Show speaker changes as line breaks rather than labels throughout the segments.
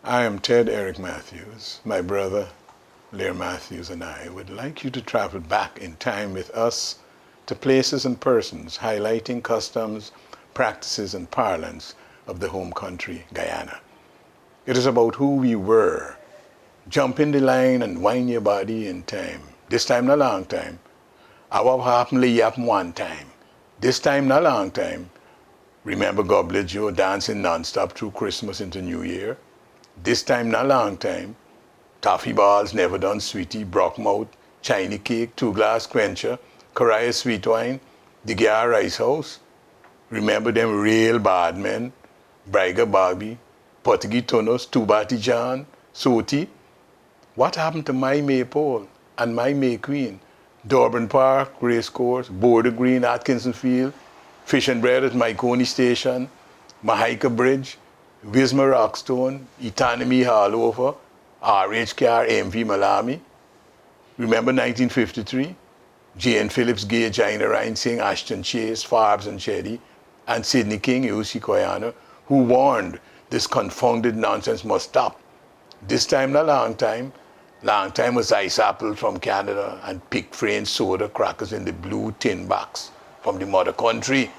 I am Ted Eric Matthews. My brother, Lear Matthews, and I would like you to travel back in time with us to places and persons highlighting customs, practices, and parlance of the home country, Guyana. It is about who we were. Jump in the line and wind your body in time. This time, not long time. I what happened happen one time. This time, not long time. Remember Goblet Joe dancing non-stop through Christmas into New Year? This time, not long time. Toffee balls, never done sweetie, brockmouth, chiny cake, two glass quencher, Correa sweet wine, the Gyar rice house. Remember them real bad men, Briga Bobby, Potigi Tunos, Tubati John, Soti. What happened to my Maypole and my May Queen? Dorburn Park, Racecourse, Border Green, Atkinson Field, Fish and Bread at Myconi Station, Mahaika Bridge, Wismar Rockstone, Etanami Hallover, RH Car, MV Malami. Remember 1953? Jane Phillips, Gay, Gina Ryan Singh, Ashton Chase, Farbs and Chetty, and Sidney King, Usi Koyana, who warned this confounded nonsense must stop. This time, not long time. Long time was ice apple from Canada and pig frame soda crackers in the blue tin box from the mother country.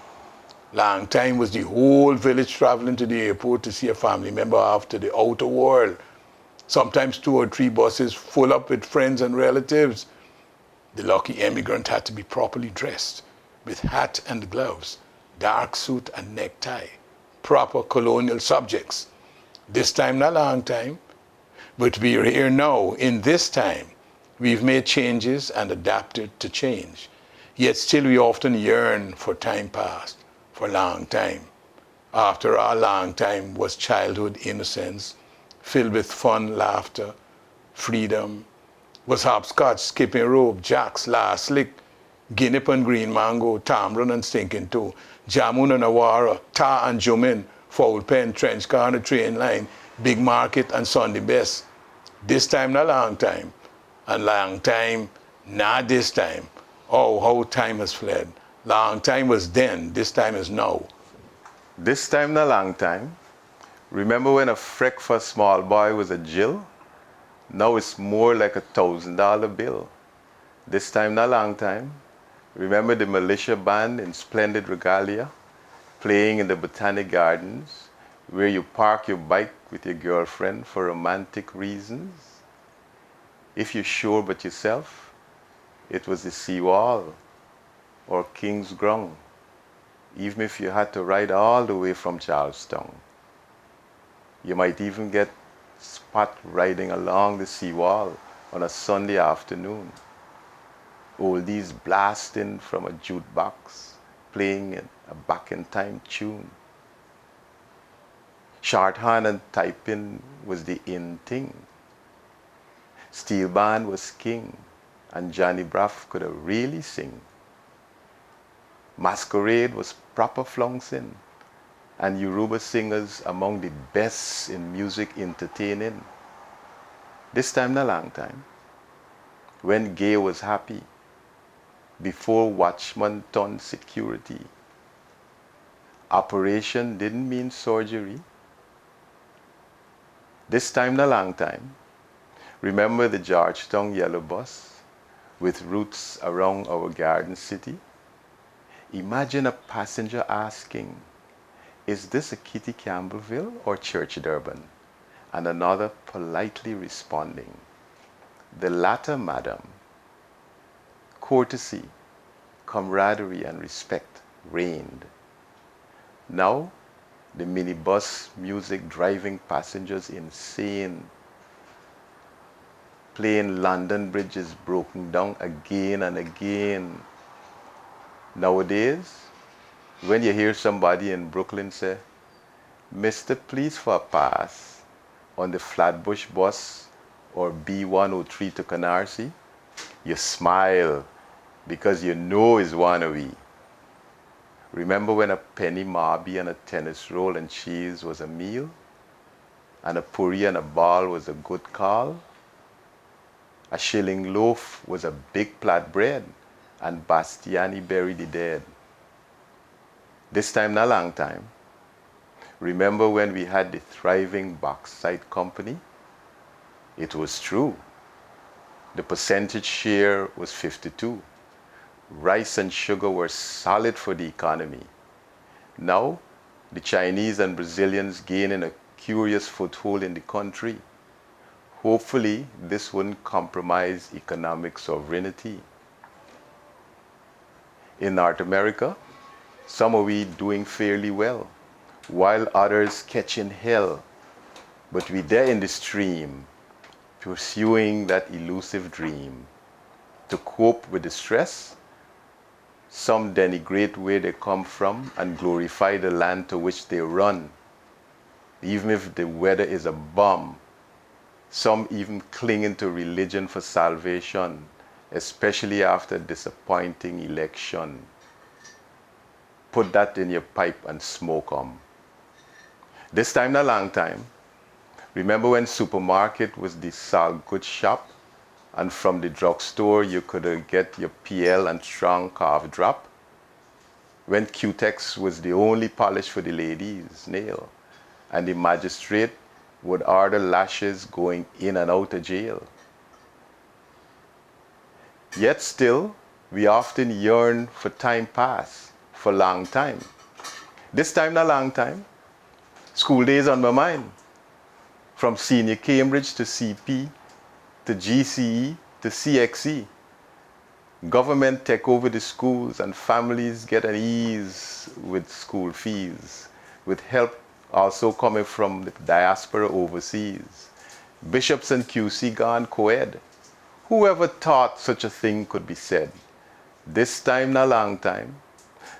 Long time was the whole village traveling to the airport to see a family member after the outer world. Sometimes 2 or 3 buses full up with friends and relatives. The lucky emigrant had to be properly dressed with hat and gloves, dark suit and necktie, proper colonial subjects. This time, not long time, but we are here now in this time. We've made changes and adapted to change. Yet still we often yearn for time past, for long time. After our long time was childhood innocence, filled with fun, laughter, freedom, was hopscotch, skipping rope, jacks, last lick, guinea and green mango, tamarind and stinking toe, jamun and awara, tar and jumin, foul pen, trench car on the train line, big market and Sunday best. This time, not long time, and long time, not this time. Oh, how time has fled. Long time was then, this time is now.
This time, not long time. Remember when a freck for a small boy was a Jill? Now it's more like $1,000 bill. This time, not long time. Remember the militia band in splendid regalia, playing in the Botanic Gardens, where you park your bike with your girlfriend for romantic reasons? If you're sure but yourself, it was the seawall or King's Ground, even if you had to ride all the way from Charlestown. You might even get spot riding along the seawall on a Sunday afternoon. Oldies blasting from a jukebox, playing a back-in-time tune. Shorthand and typing was the in thing. Steel band was king, and Johnny Braff could have really sing. Masquerade was proper flouncing, and Yoruba singers among the best in music entertaining. This time, not long time, when Gay was happy, before watchman turned security. Operation didn't mean surgery. This time, not long time, remember the Georgetown yellow bus with routes around our garden city? Imagine a passenger asking, is this a Kitty Campbellville or Church Durban? And another politely responding, the latter, madam. Courtesy, camaraderie, and respect reigned. Now, the minibus music driving passengers insane. Playing London Bridge is broken down again and again. Nowadays, when you hear somebody in Brooklyn say, Mr. Please for a pass on the Flatbush bus or B103 to Canarsie, you smile because you know it's wannabe. Remember when a penny marby and a tennis roll and cheese was a meal? And a puri and a ball was a good call? A shilling loaf was a big flat bread, and Bastiani buried the dead. This time, not long time, Remember when we had the thriving bauxite company? It was true. The percentage share was 52. Rice and sugar were solid for the economy. Now, the Chinese and Brazilians gaining a curious foothold in the country. Hopefully, this wouldn't compromise economic sovereignty. In North America, some of we doing fairly well, while others catching hell. But we there in the stream, pursuing that elusive dream. To cope with the stress, some denigrate where they come from and glorify the land to which they run, even if the weather is a bomb. Some even clinging to religion for salvation, especially after disappointing election. Put that in your pipe and smoke 'em. This time a long time. Remember when supermarket was the salt goods shop, and from the drugstore you could get your PL and strong cough drop? When Q-Tex was the only polish for the ladies' nail, and the magistrate would order lashes going in and out of jail. Yet still, we often yearn for time pass, for long time. This time not long time. School days on my mind. From senior Cambridge to CP, to GCE, to CXE. Government take over the schools and families get an ease with school fees, with help also coming from the diaspora overseas. Bishops and QC gone co-ed. Whoever thought such a thing could be said? This time not long time.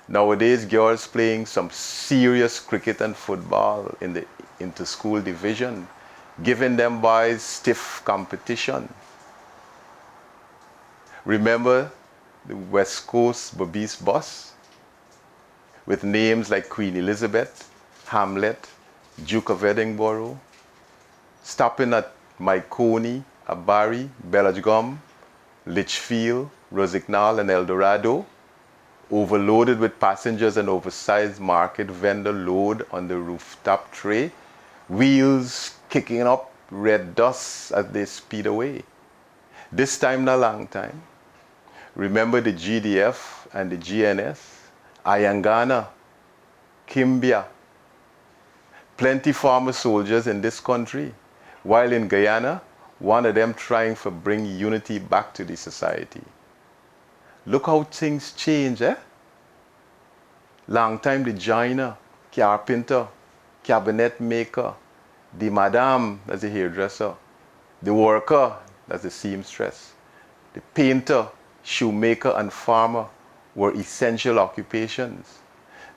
Nowadays girls playing some serious cricket and football in the inter-school division, giving them boys stiff competition. Remember the West Coast Bobby's bus? With names like Queen Elizabeth, Hamlet, Duke of Edinburgh, stopping at Mycone, Abari, Belladgum, Litchfield, Rosignol, and El Dorado, overloaded with passengers and oversized market vendor load on the rooftop tray, wheels kicking up red dust as they speed away. This time not long time. Remember the GDF and the GNS, Ayangana, Kimbia. Plenty former soldiers in this country, while in Guyana, one of them trying to bring unity back to the society. Look how things change, eh? Long time the joiner, carpenter, cabinet maker, the madam, that's the hairdresser, the worker, that's the seamstress, the painter, shoemaker, and farmer were essential occupations.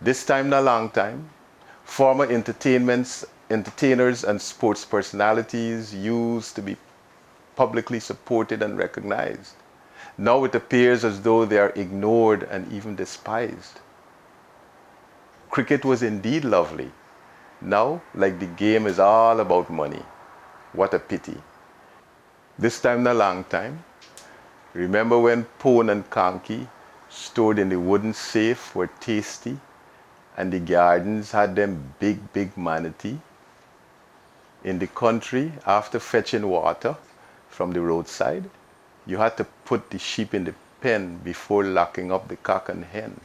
This time not long time, former entertainers and sports personalities used to be publicly supported and recognized. Now it appears as though they are ignored and even despised. Cricket was indeed lovely. Now, like the game is all about money. What a pity. This time not long time. Remember when pone and conky stored in the wooden safe were tasty, and the gardens had them big manatee? In the country, after fetching water from the roadside, you had to put the sheep in the pen before locking up the cock and hen.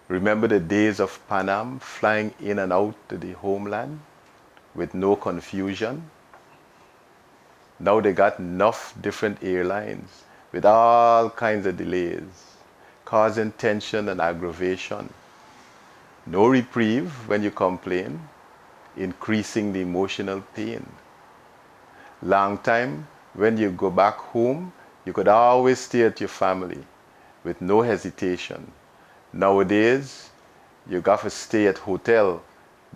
Remember the days of Panam flying in and out to the homeland with no confusion? Now they got enough different airlines with all kinds of delays, causing tension and aggravation. No reprieve when you complain, increasing the emotional pain. Long time, when you go back home, you could always stay at your family with no hesitation. Nowadays, you got to stay at hotel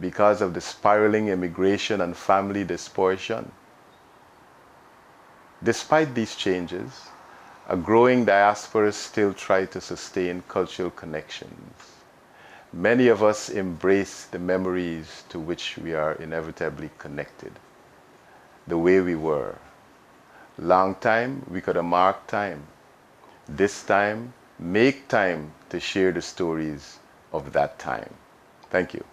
because of the spiraling immigration and family dispersion. Despite these changes, a growing diaspora still try to sustain cultural connections. Many of us embrace the memories to which we are inevitably connected, the way we were. Long time, we could have marked time. This time, make time to share the stories of that time. Thank you.